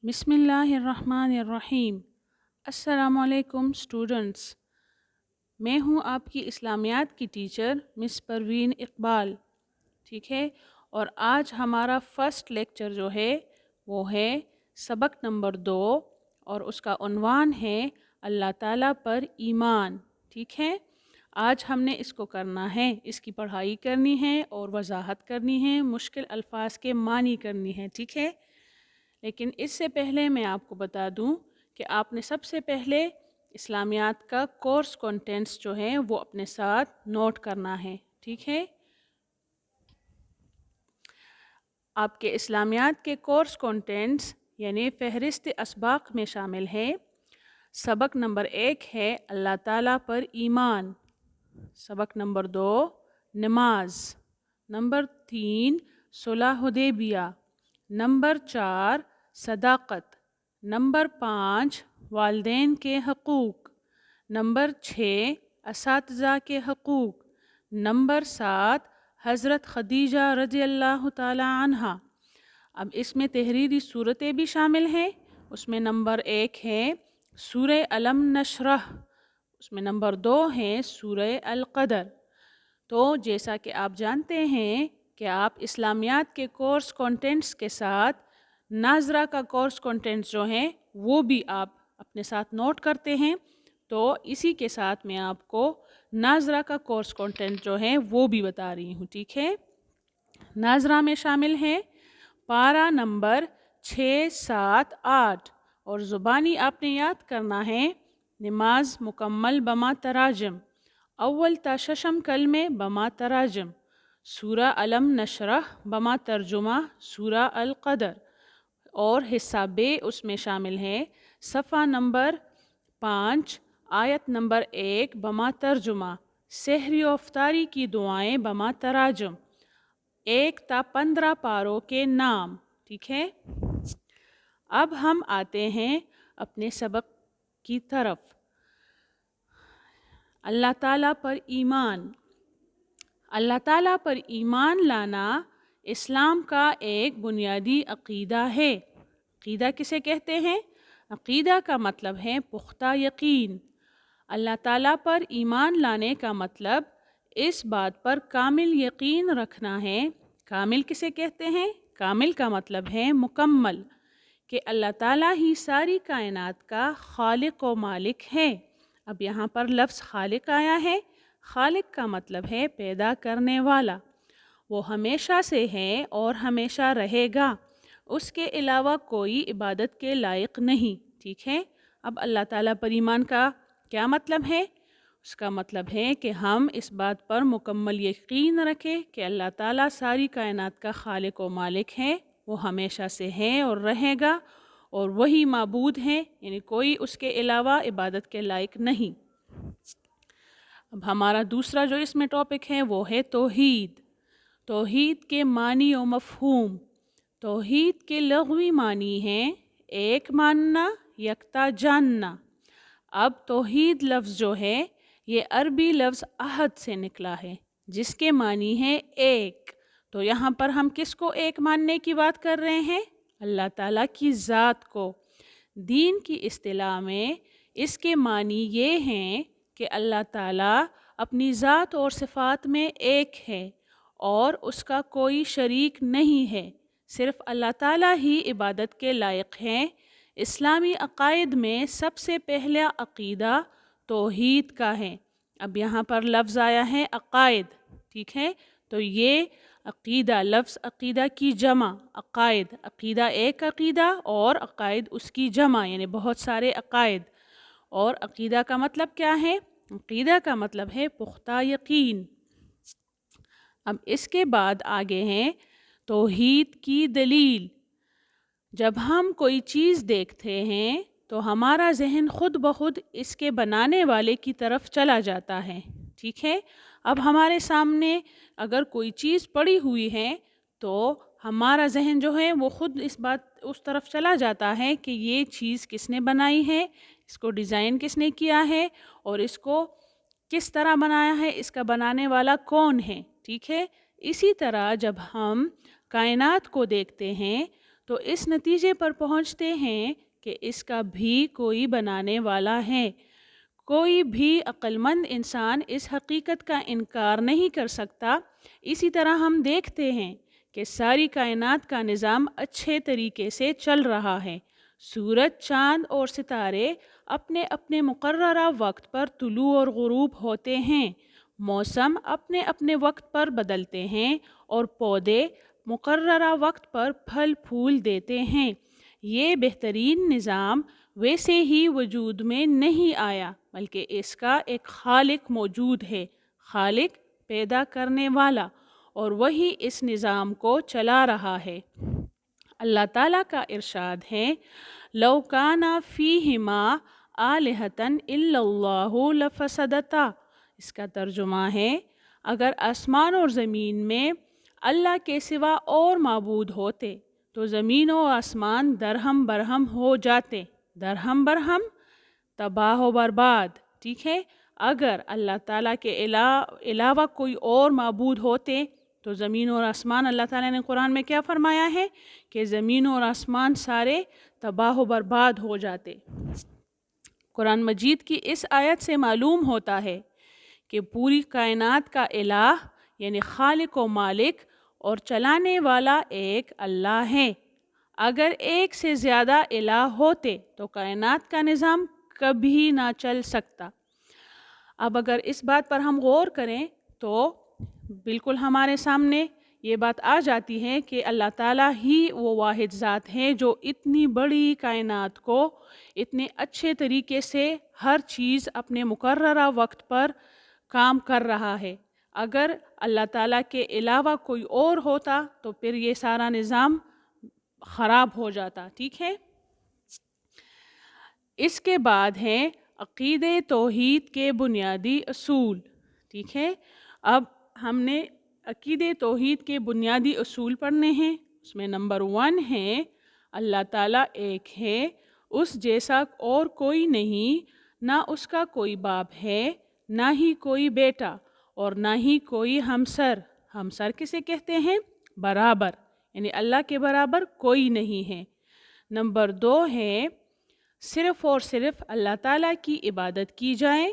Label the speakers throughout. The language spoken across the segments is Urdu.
Speaker 1: بسم اللہ الرحمن الرحیم۔ السلام علیکم اسٹوڈنٹس، میں ہوں آپ کی اسلامیات کی ٹیچر مس پروین اقبال، ٹھیک ہے؟ اور آج ہمارا فرسٹ لیکچر جو ہے وہ ہے سبق نمبر 2 اور اس کا عنوان ہے اللہ تعالیٰ پر ایمان، ٹھیک ہے؟ آج ہم نے اس کو کرنا ہے، اس کی پڑھائی کرنی ہے اور وضاحت کرنی ہے، مشکل الفاظ کے معنی کرنی ہے، ٹھیک ہے؟ لیکن اس سے پہلے میں آپ کو بتا دوں کہ آپ نے سب سے پہلے اسلامیات کا کورس کنٹینٹس جو ہیں وہ اپنے ساتھ نوٹ کرنا ہے، ٹھیک ہے؟ آپ کے اسلامیات کے کورس کنٹینٹس یعنی فہرست اسباق میں شامل ہے۔ سبق نمبر 1 ہے اللہ تعالیٰ پر ایمان، سبق نمبر 2 نماز، نمبر 3 صلح حدیبیہ، نمبر 4 صداقت، نمبر 5 والدین کے حقوق، نمبر 6 اساتذہ کے حقوق، نمبر 7 حضرت خدیجہ رضی اللہ تعالی عنہا۔ اب اس میں تحریری صورتیں بھی شامل ہیں۔ اس میں نمبر 1 ہے سورہ الم نشرح، اس میں نمبر 2 ہے سورہ القدر۔ تو جیسا کہ آپ جانتے ہیں کہ آپ اسلامیات کے کورس کنٹینٹس کے ساتھ ناظرہ کا کورس کنٹینٹس جو ہیں وہ بھی آپ اپنے ساتھ نوٹ کرتے ہیں، تو اسی کے ساتھ میں آپ کو ناظرہ کا کورس کنٹینٹ جو ہے وہ بھی بتا رہی ہوں، ٹھیک ہے؟ ناظرہ میں شامل ہے پارہ نمبر 6، 7، 8 اور زبانی آپ نے یاد کرنا ہے نماز مکمل بما تراجم، اول تا ششم کلمے بما تراجم، سورہ الم نشرح بما ترجمہ سورہ القدر، اور حصہ بے اس میں شامل ہے صفحہ نمبر 5 آیت نمبر 1 بما ترجمہ سحری و افطاری کی دعائیں بما تراجم، 1 تا 15 پاروں کے نام، ٹھیک ہے؟ اب ہم آتے ہیں اپنے سبق کی طرف۔ اللہ تعالیٰ پر ایمان۔ اللہ تعالیٰ پر ایمان لانا اسلام کا ایک بنیادی عقیدہ ہے۔ عقیدہ کسے کہتے ہیں؟ عقیدہ کا مطلب ہے پختہ یقین۔ اللہ تعالیٰ پر ایمان لانے کا مطلب اس بات پر کامل یقین رکھنا ہے۔ کامل کسے کہتے ہیں؟ کامل کا مطلب ہے مکمل، کہ اللہ تعالیٰ ہی ساری کائنات کا خالق و مالک ہے۔ اب یہاں پر لفظ خالق آیا ہے۔ خالق کا مطلب ہے پیدا کرنے والا، وہ ہمیشہ سے ہے اور ہمیشہ رہے گا، اس کے علاوہ کوئی عبادت کے لائق نہیں، ٹھیک ہے؟ اب اللہ تعالیٰ پر ایمان کا کیا مطلب ہے؟ اس کا مطلب ہے کہ ہم اس بات پر مکمل یقین رکھیں کہ اللہ تعالیٰ ساری کائنات کا خالق و مالک ہے، وہ ہمیشہ سے ہے اور رہے گا، اور وہی معبود ہے، یعنی کوئی اس کے علاوہ عبادت کے لائق نہیں۔ اب ہمارا دوسرا جو اس میں ٹاپک ہے وہ ہے توحید۔ توحید کے معنی و مفہوم۔ توحید کے لغوی معنی ہیں ایک ماننا، یکتا جاننا۔ اب توحید لفظ جو ہے یہ عربی لفظ احد سے نکلا ہے، جس کے معنی ہے ایک۔ تو یہاں پر ہم کس کو ایک ماننے کی بات کر رہے ہیں؟ اللہ تعالیٰ کی ذات کو۔ دین کی اصطلاح میں اس کے معنی یہ ہیں کہ اللہ تعالیٰ اپنی ذات اور صفات میں ایک ہے اور اس کا کوئی شریک نہیں ہے، صرف اللہ تعالیٰ ہی عبادت کے لائق ہیں۔ اسلامی عقائد میں سب سے پہلا عقیدہ توحید کا ہے۔ اب یہاں پر لفظ آیا ہے عقائد، ٹھیک ہے؟ تو یہ عقیدہ لفظ عقیدہ کی جمع، عقائد، عقیدہ ایک عقیدہ اور عقائد اس کی جمع، یعنی بہت سارے عقائد۔ اور عقیدہ کا مطلب کیا ہے؟ عقیدہ کا مطلب ہے پختہ یقین۔ اب اس کے بعد آگے ہیں توحید کی دلیل۔ جب ہم کوئی چیز دیکھتے ہیں تو ہمارا ذہن خود بخود اس کے بنانے والے کی طرف چلا جاتا ہے، ٹھیک ہے؟ اب ہمارے سامنے اگر کوئی چیز پڑی ہوئی ہے تو ہمارا ذہن جو ہے وہ خود اس طرف چلا جاتا ہے کہ یہ چیز کس نے بنائی ہے، اس کو ڈیزائن کس نے کیا ہے اور اس کو کس طرح بنایا ہے، اس کا بنانے والا کون ہے، ٹھیک ہے؟ اسی طرح جب ہم کائنات کو دیکھتے ہیں تو اس نتیجے پر پہنچتے ہیں کہ اس کا بھی کوئی بنانے والا ہے۔ کوئی بھی عقل مند انسان اس حقیقت کا انکار نہیں کر سکتا۔ اسی طرح ہم دیکھتے ہیں کہ ساری کائنات کا نظام اچھے طریقے سے چل رہا ہے۔ سورج، چاند اور ستارے اپنے اپنے مقررہ وقت پر طلوع اور غروب ہوتے ہیں، موسم اپنے اپنے وقت پر بدلتے ہیں، اور پودے مقررہ وقت پر پھل پھول دیتے ہیں۔ یہ بہترین نظام ویسے ہی وجود میں نہیں آیا، بلکہ اس کا ایک خالق موجود ہے، خالق پیدا کرنے والا، اور وہی اس نظام کو چلا رہا ہے۔ اللہ تعالیٰ کا ارشاد ہے، لَوْ كَانَ فِيهِمَا آلِهَةً إِلَّا اللَّهُ لَفَسَدَتَا۔ اس کا ترجمہ ہے، اگر آسمان اور زمین میں اللہ کے سوا اور معبود ہوتے تو زمین و آسمان درہم برہم ہو جاتے۔ درہم برہم، تباہ و برباد، ٹھیک ہے۔ اگر اللہ تعالیٰ کے علاوہ کوئی اور معبود ہوتے تو زمین اور آسمان، اللہ تعالیٰ نے قرآن میں کیا فرمایا ہے کہ زمین اور آسمان سارے تباہ و برباد ہو جاتے۔ قرآن مجید کی اس آیت سے معلوم ہوتا ہے کہ پوری کائنات کا الہ یعنی خالق و مالک اور چلانے والا ایک اللہ ہے۔ اگر ایک سے زیادہ الہ ہوتے تو کائنات کا نظام کبھی نہ چل سکتا۔ اب اگر اس بات پر ہم غور کریں تو بالکل ہمارے سامنے یہ بات آ جاتی ہے کہ اللہ تعالیٰ ہی وہ واحد ذات ہے جو اتنی بڑی کائنات کو اتنے اچھے طریقے سے ہر چیز اپنے مقررہ وقت پر کام کر رہا ہے۔ اگر اللہ تعالیٰ کے علاوہ کوئی اور ہوتا تو پھر یہ سارا نظام خراب ہو جاتا، ٹھیک ہے۔ اس کے بعد ہے عقیدے توحید کے بنیادی اصول، ٹھیک ہے۔ اب ہم نے عقیدے توحید کے بنیادی اصول پڑھنے ہیں۔ اس میں نمبر 1 ہے اللہ تعالیٰ ایک ہے، اس جیسا اور کوئی نہیں، نہ اس کا کوئی باپ ہے، نہ ہی کوئی بیٹا، اور نہ ہی کوئی ہمسر۔ ہمسر کسے کہتے ہیں؟ برابر، یعنی اللہ کے برابر کوئی نہیں ہے۔ نمبر 2 ہے صرف اور صرف اللہ تعالیٰ کی عبادت کی جائے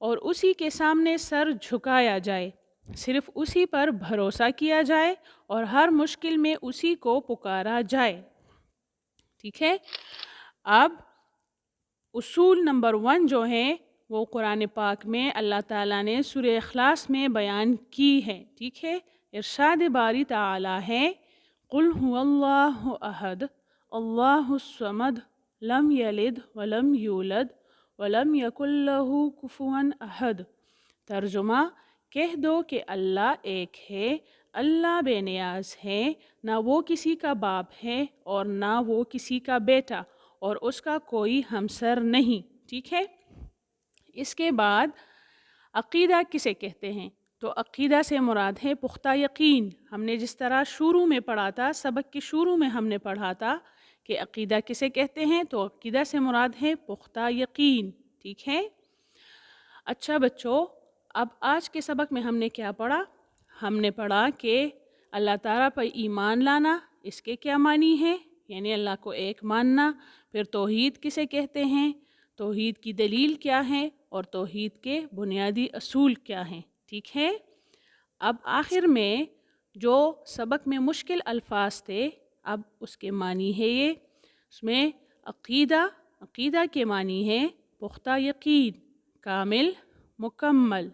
Speaker 1: اور اسی کے سامنے سر جھکایا جائے، صرف اسی پر بھروسہ کیا جائے اور ہر مشکل میں اسی کو پکارا جائے، ٹھیک ہے۔ اب اصول نمبر 1 جو ہے وہ قرآن پاک میں اللہ تعالیٰ نے سورہ اخلاص میں بیان کی ہے، ٹھیک ہے۔ ارشاد باری تعالیٰ ہے، قُلْ هُوَ اللَّهُ أَحَدٌ اللَّهُ الصَّمَدُ لَمْ يَلِدْ وَلَمْ يُولَدْ وَلَمْ يَكُنْ لَهُ كُفُوًا أَحَدٌ۔ ترجمہ، کہہ دو کہ اللہ ایک ہے، اللہ بے نیاز ہے، نہ وہ کسی کا باپ ہے اور نہ وہ کسی کا بیٹا، اور اس کا کوئی ہمسر نہیں، ٹھیک ہے۔ اس کے بعد عقیدہ کسے کہتے ہیں؟ تو عقیدہ سے مراد ہے پختہ یقین۔ ہم نے جس طرح شروع میں پڑھا تھا، سبق کے شروع میں ہم نے پڑھا تھا کہ عقیدہ کسے کہتے ہیں، تو عقیدہ سے مراد ہے پختہ یقین، ٹھیک ہے۔ اچھا بچوں، اب آج کے سبق میں ہم نے کیا پڑھا؟ ہم نے پڑھا کہ اللہ تعالیٰ پر ایمان لانا، اس کے کیا معنی ہے، یعنی اللہ کو ایک ماننا۔ پھر توحید کسے کہتے ہیں، توحید کی دلیل کیا ہے، اور توحید کے بنیادی اصول کیا ہیں، ٹھیک ہے۔ اب آخر میں جو سبق میں مشکل الفاظ تھے، اب اس کے معنی ہے یہ۔ اس میں عقیدہ کے معنی ہے پختہ یقین، کامل، مکمل،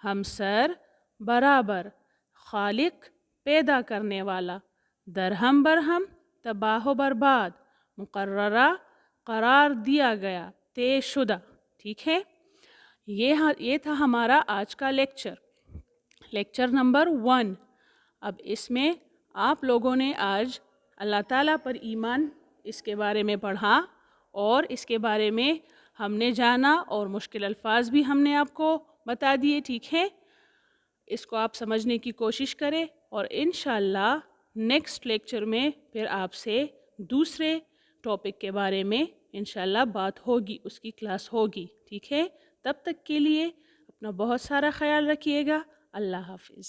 Speaker 1: ہمسر، برابر، خالق، پیدا کرنے والا، درہم برہم، تباہ و برباد، مقررہ، قرار دیا گیا، طے شدہ، ٹھیک ہے۔ یہ تھا ہمارا آج کا لیکچر نمبر 1۔ اب اس میں آپ لوگوں نے آج اللہ تعالیٰ پر ایمان اس کے بارے میں پڑھا اور اس کے بارے میں ہم نے جانا، اور مشکل الفاظ بھی ہم نے آپ کو بتا دیے، ٹھیک ہے۔ اس کو آپ سمجھنے کی کوشش کریں، اور انشاءاللہ نیکسٹ لیکچر میں پھر آپ سے دوسرے ٹاپک کے بارے میں انشاءاللہ بات ہوگی، اس کی کلاس ہوگی، ٹھیک ہے۔ تب تک کے لیے اپنا بہت سارا خیال رکھیے گا۔ اللہ حافظ۔